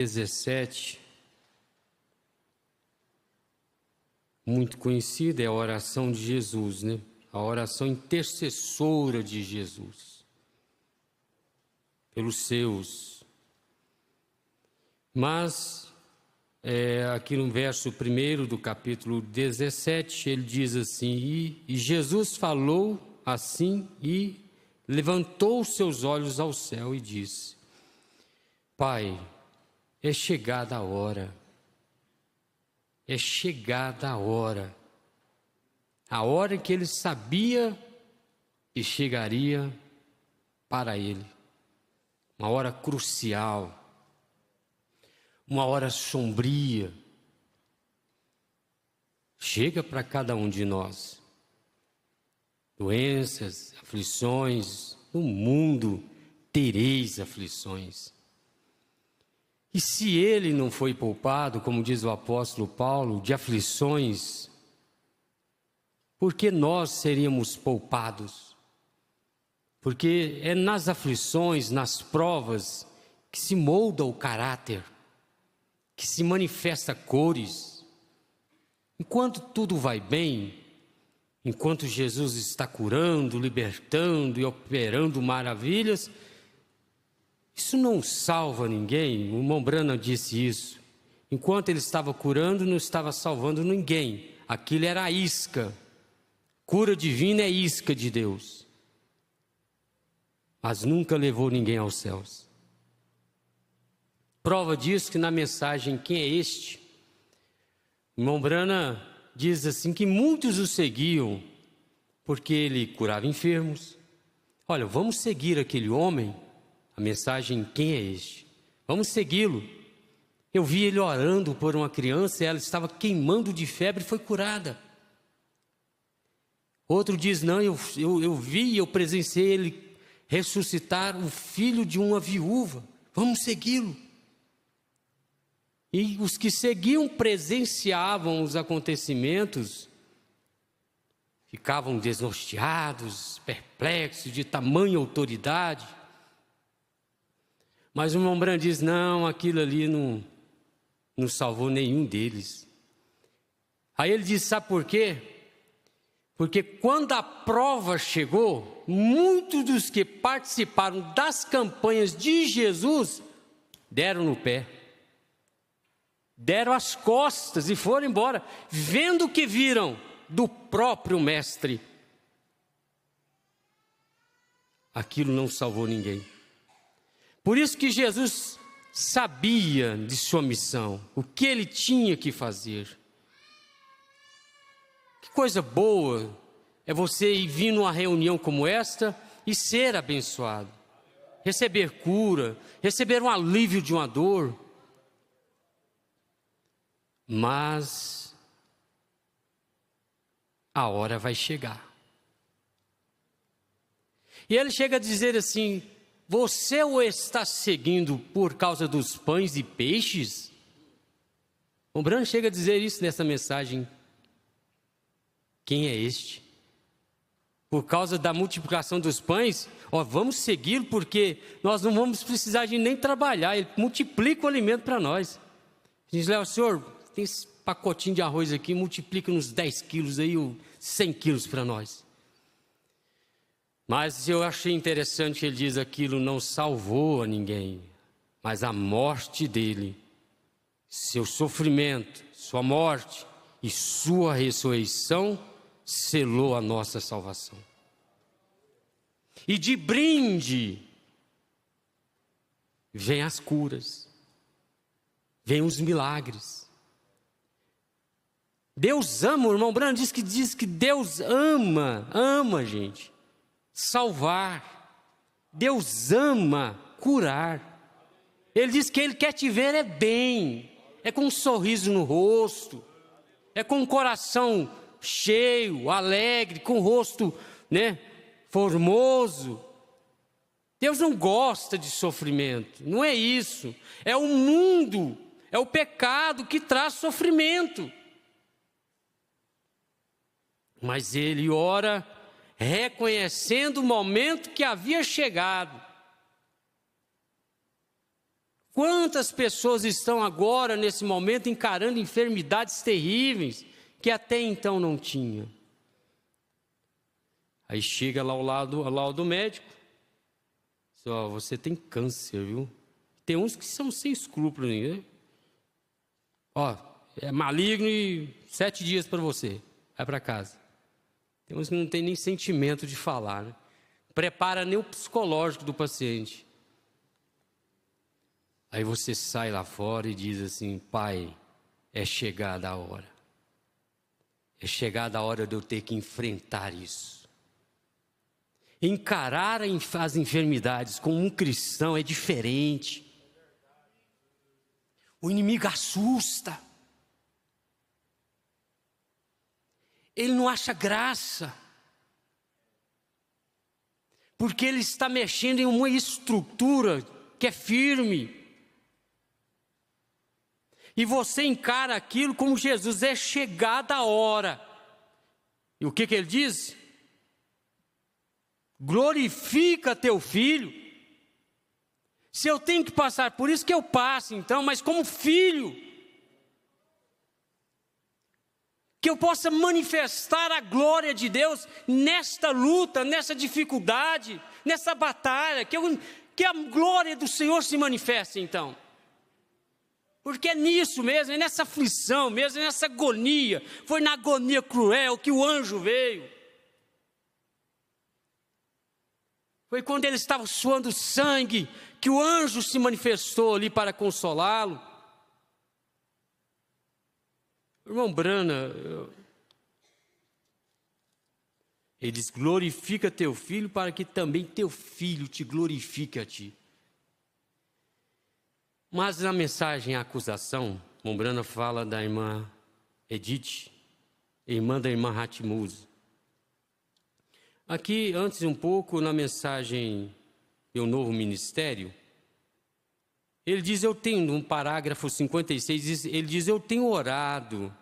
17, muito conhecida, é a oração de Jesus, né? A oração intercessora de Jesus pelos seus. Mas, aqui no verso 1 do capítulo 17, ele diz assim: e Jesus falou assim e levantou os seus olhos ao céu e disse: Pai, é chegada a hora, é chegada a hora em que ele sabia que chegaria para ele, uma hora crucial, uma hora sombria, chega para cada um de nós, doenças, aflições, no mundo tereis aflições. E se ele não foi poupado, como diz o apóstolo Paulo, de aflições, por que nós seríamos poupados? Porque é nas aflições, nas provas, que se molda o caráter, que se manifesta cores. Enquanto tudo vai bem, enquanto Jesus está curando, libertando e operando maravilhas, isso não salva ninguém. O irmão Branham disse isso. Enquanto ele estava curando, não estava salvando ninguém. Aquilo era a isca. Cura divina é isca de Deus. Mas nunca levou ninguém aos céus. Prova disso que na mensagem Quem é este? O irmão Branham diz assim que muitos o seguiam porque ele curava enfermos. Olha, vamos seguir aquele homem. A mensagem Quem é este? Vamos segui-lo. Eu vi ele orando por uma criança e ela estava queimando de febre e foi curada. Outro diz, não, eu vi, eu presenciei ele ressuscitar o filho de uma viúva. Vamos segui-lo. E os que seguiam presenciavam os acontecimentos, ficavam desnorteados, perplexos, de tamanha autoridade. Mas o irmão Branham diz, não, aquilo ali não salvou nenhum deles. Aí ele diz, sabe por quê? Porque quando a prova chegou, muitos dos que participaram das campanhas de Jesus deram no pé, deram as costas e foram embora, vendo o que viram do próprio mestre. Aquilo não salvou ninguém. Por isso que Jesus sabia de sua missão, o que ele tinha que fazer. Que coisa boa é você ir vir numa reunião como esta e ser abençoado, receber cura, receber um alívio de uma dor. Mas a hora vai chegar. E ele chega a dizer assim: você o está seguindo por causa dos pães e peixes? O Branham chega a dizer isso nessa mensagem. Quem é este? Por causa da multiplicação dos pães, vamos segui-lo porque nós não vamos precisar de nem trabalhar, ele multiplica o alimento para nós. Diz, Léo, senhor, tem esse pacotinho de arroz aqui, multiplica uns 10 quilos aí, 100 quilos para nós. Mas eu achei interessante que ele diz, aquilo não salvou a ninguém, mas a morte dele, seu sofrimento, sua morte e sua ressurreição selou a nossa salvação. E de brinde vem as curas, vem os milagres. Deus ama, o irmão Branham diz que Deus ama, gente, salvar. Deus ama curar. Ele diz que Ele quer te ver é bem, é com um sorriso no rosto, é com um coração cheio, alegre, com o rosto, formoso. Deus não gosta de sofrimento, não é isso. É o mundo, é o pecado que traz sofrimento. Mas ele ora reconhecendo o momento que havia chegado. Quantas pessoas estão agora, nesse momento, encarando enfermidades terríveis que até então não tinham? Aí chega lá ao lado médico, só você tem câncer, viu? Tem uns que são sem escrúpulos, né? Ó, é maligno e 7 dias para você, vai para casa. Tem uns que não tem nem sentimento de falar, né? Prepara nem o psicológico do paciente. Aí você sai lá fora e diz assim: Pai, é chegada a hora. É chegada a hora de eu ter que enfrentar isso. Encarar as enfermidades como um cristão é diferente. O inimigo assusta. Ele não acha graça. Porque ele está mexendo em uma estrutura que é firme. E você encara aquilo como Jesus, é chegada a hora. E o que ele diz? Glorifica teu filho. Se eu tenho que passar por isso, que eu passe então, mas como filho. Que eu possa manifestar a glória de Deus nesta luta, nessa dificuldade, nessa batalha. Que a glória do Senhor se manifeste então. Porque é nisso mesmo, é nessa aflição mesmo, é nessa agonia. Foi na agonia cruel que o anjo veio. Foi quando ele estava suando sangue que o anjo se manifestou ali para consolá-lo. Irmão Brana, ele diz: glorifica teu filho para que também teu filho te glorifique a ti. Mas na mensagem à acusação, Mombrana fala da irmã Edith, irmã da irmã Hatmuz. Aqui, antes um pouco, na mensagem Meu Novo Ministério, ele diz, eu tenho, no parágrafo 56, ele diz, eu tenho orado,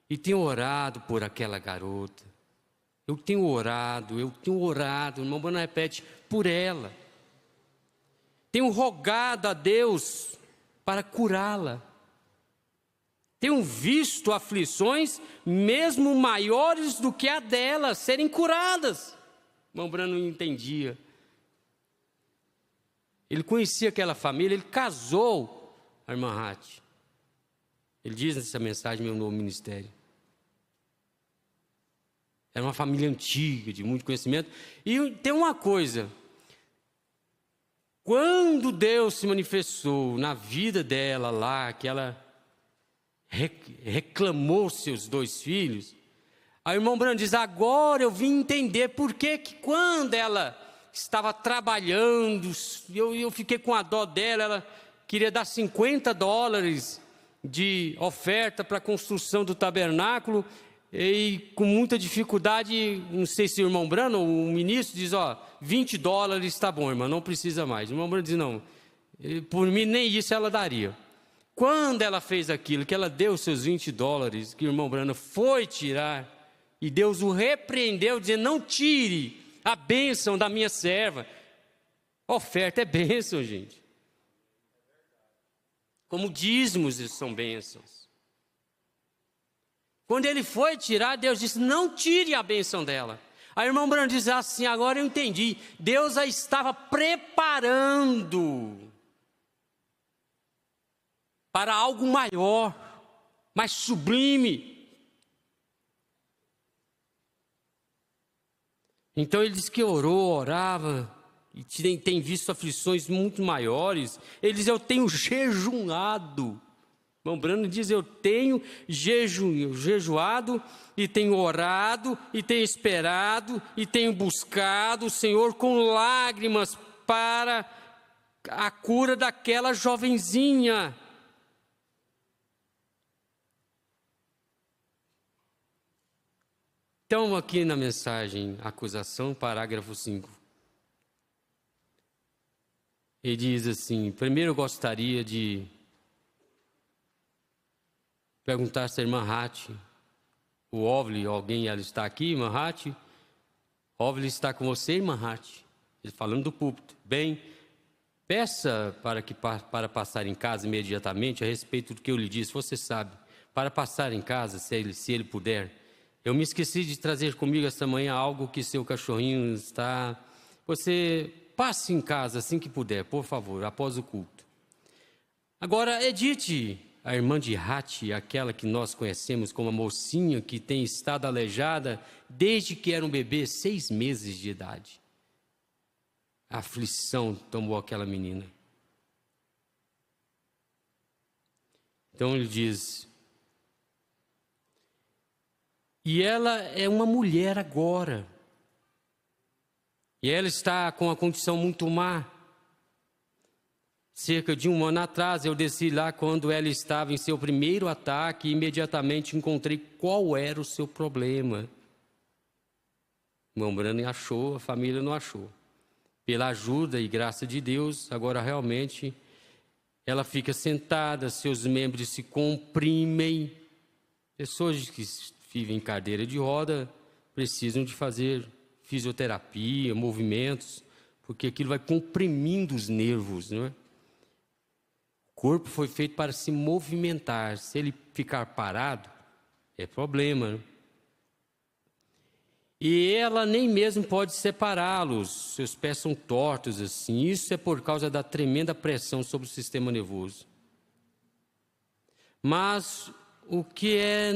e tenho orado por aquela garota. Eu tenho orado, o irmão Brana repete, por ela. Tenho rogado a Deus para curá-la. Tenho visto aflições, mesmo maiores do que a dela, serem curadas. O irmão Brana não entendia. Ele conhecia aquela família, ele casou a irmã Hatch. Ele diz nessa mensagem, Meu Novo Ministério. Era uma família antiga, de muito conhecimento. E tem uma coisa. Quando Deus se manifestou na vida dela lá, que ela reclamou seus 2 filhos, aí o irmão Brana diz, agora eu vim entender por que quando ela estava trabalhando, eu fiquei com a dó dela, ela queria dar $50 de oferta para a construção do tabernáculo, e com muita dificuldade, não sei se o irmão Brana ou o ministro diz, $20 está bom, irmão, não precisa mais. O irmão Brana diz, não, por mim nem isso ela daria. Quando ela fez aquilo, que ela deu seus $20, que o irmão Brana foi tirar, e Deus o repreendeu, dizendo, não tire a bênção da minha serva. Oferta é bênção, gente. Como dízimos são bênçãos. Quando ele foi tirar, Deus disse, não tire a bênção dela. Aí o irmão Brana diz assim, agora eu entendi. Deus a estava preparando para algo maior, mais sublime. Então ele diz que orava, e tem visto aflições muito maiores. Ele diz, eu tenho jejuado. Irmão Brana diz, eu tenho jejuado, e tenho orado, e tenho esperado, e tenho buscado o Senhor com lágrimas para a cura daquela jovenzinha. Então, aqui na mensagem acusação, parágrafo 5. Ele diz assim, primeiro eu gostaria de perguntar se a irmã Hatch, o Ovli, alguém ela está aqui, irmã Hatch? Ovli está com você, irmã Hatch? Ele falando do púlpito. Bem, peça para passar em casa imediatamente, a respeito do que eu lhe disse, você sabe, para passar em casa, se ele puder. Eu me esqueci de trazer comigo esta manhã algo que seu cachorrinho está... Você passe em casa assim que puder, por favor, após o culto. Agora, Edith, a irmã de Hati, aquela que nós conhecemos como a mocinha que tem estado aleijada desde que era um bebê, 6 meses de idade. A aflição tomou aquela menina. Então ele diz... E ela é uma mulher agora. E ela está com a condição muito má. Cerca de 1 ano atrás, eu desci lá quando ela estava em seu primeiro ataque e imediatamente encontrei qual era o seu problema. O irmão Brano achou, a família não achou. Pela ajuda e graça de Deus, agora realmente ela fica sentada, seus membros se comprimem. Pessoas que vivem em cadeira de roda precisam de fazer fisioterapia, movimentos, porque aquilo vai comprimindo os nervos, não é? O corpo foi feito para se movimentar. Se ele ficar parado, é problema, né? E ela nem mesmo pode separá-los, seus pés são tortos assim. Isso é por causa da tremenda pressão sobre o sistema nervoso. Mas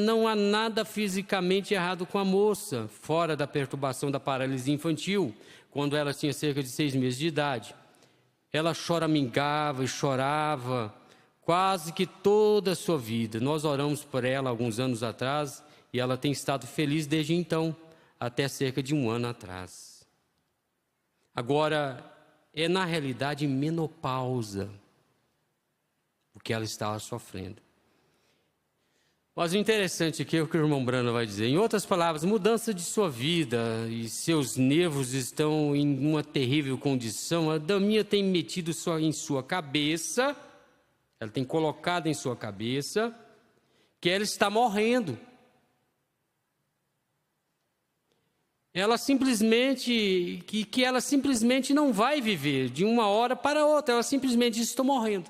não há nada fisicamente errado com a moça, fora da perturbação da paralisia infantil, quando ela tinha cerca de 6 meses de idade. Ela choramingava e chorava quase que toda a sua vida. Nós oramos por ela alguns anos atrás e ela tem estado feliz desde então, até cerca de 1 ano atrás. Agora, é na realidade menopausa o que ela estava sofrendo. Mas o interessante aqui é o que o irmão Brano vai dizer. Em outras palavras, mudança de sua vida e seus nervos estão em uma terrível condição. A daminha tem metido em sua cabeça, ela tem colocado em sua cabeça que ela está morrendo. Ela simplesmente, que ela simplesmente não vai viver de uma hora para outra, ela simplesmente diz: estou morrendo.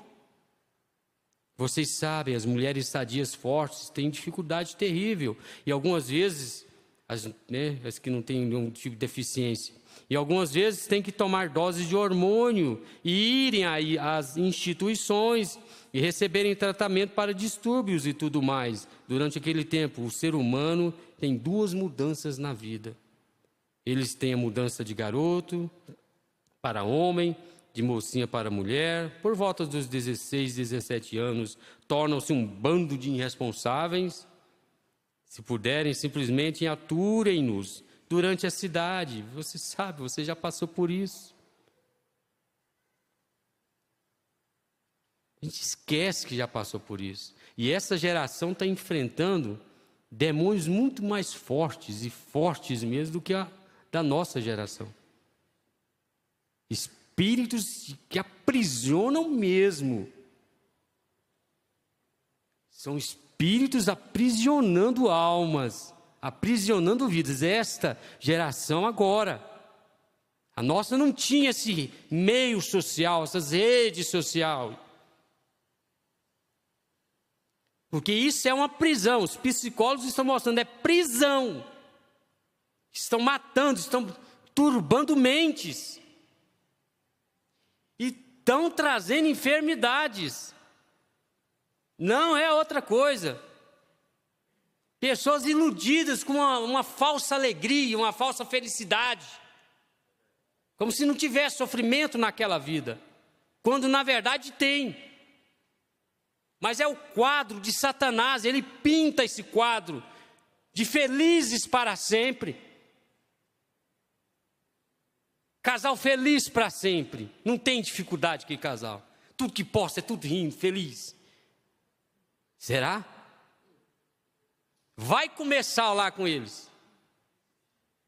Vocês sabem, as mulheres sadias fortes têm dificuldade terrível. E algumas vezes, as que não têm nenhum tipo de deficiência, e algumas vezes têm que tomar doses de hormônio e irem aí às instituições e receberem tratamento para distúrbios e tudo mais. Durante aquele tempo, o ser humano tem 2 mudanças na vida. Eles têm a mudança de garoto para homem, de mocinha para mulher. Por volta dos 16, 17 anos, tornam-se um bando de irresponsáveis. Se puderem, simplesmente aturem-nos durante a cidade. Você sabe, você já passou por isso. A gente esquece que já passou por isso. E essa geração está enfrentando demônios muito mais fortes, e fortes mesmo, do que a da nossa geração. Espíritos que aprisionam mesmo. São espíritos aprisionando almas, aprisionando vidas. Esta geração agora. A nossa não tinha esse meio social, essas redes sociais. Porque isso é uma prisão. Os psicólogos estão mostrando, é prisão. Estão matando, estão turbando mentes. E estão trazendo enfermidades. Não é outra coisa. Pessoas iludidas com uma falsa alegria, uma falsa felicidade. Como se não tivesse sofrimento naquela vida. Quando na verdade tem. Mas é o quadro de Satanás, ele pinta esse quadro de felizes para sempre. Casal feliz para sempre. Não tem dificuldade que casal. Tudo que posta é tudo rindo, feliz. Será? Vai começar lá com eles.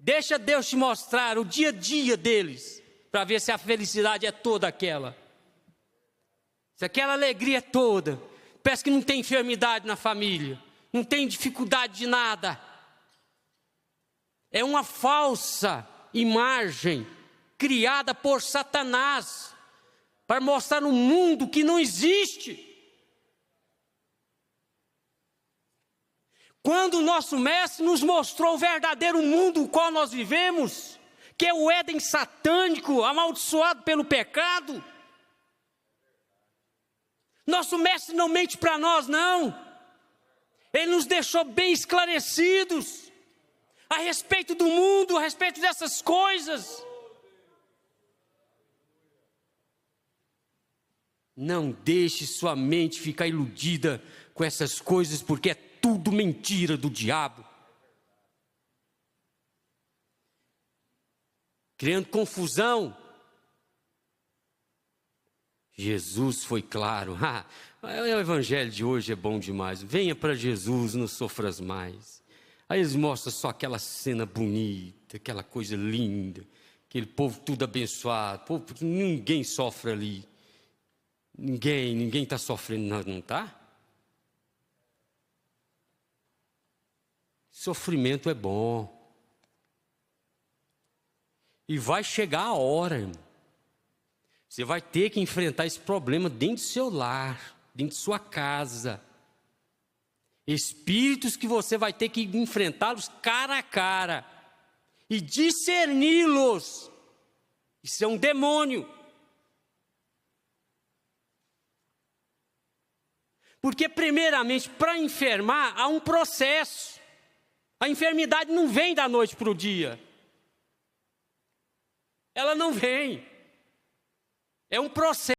Deixa Deus te mostrar o dia a dia deles, para ver se a felicidade é toda aquela. Se aquela alegria é toda. Parece que não tem enfermidade na família. Não tem dificuldade de nada. É uma falsa imagem criada por Satanás, para mostrar no mundo que não existe. Quando o nosso mestre nos mostrou o verdadeiro mundo no qual nós vivemos, que é o Éden satânico, amaldiçoado pelo pecado, nosso mestre não mente para nós, não. Ele nos deixou bem esclarecidos a respeito do mundo, a respeito dessas coisas. Não deixe sua mente ficar iludida com essas coisas, porque é tudo mentira do diabo. Criando confusão. Jesus foi claro. O evangelho de hoje é bom demais. Venha para Jesus, não sofras mais. Aí eles mostram só aquela cena bonita, aquela coisa linda, aquele povo tudo abençoado, povo que ninguém sofre ali. Ninguém está sofrendo, não está? Sofrimento é bom. E vai chegar a hora, irmão. Você vai ter que enfrentar esse problema dentro do seu lar, dentro de sua casa. Espíritos que você vai ter que enfrentá-los cara a cara. E discerni-los. Isso é um demônio. Porque, primeiramente, para enfermar, há um processo. A enfermidade não vem da noite para o dia. Ela não vem. É um processo.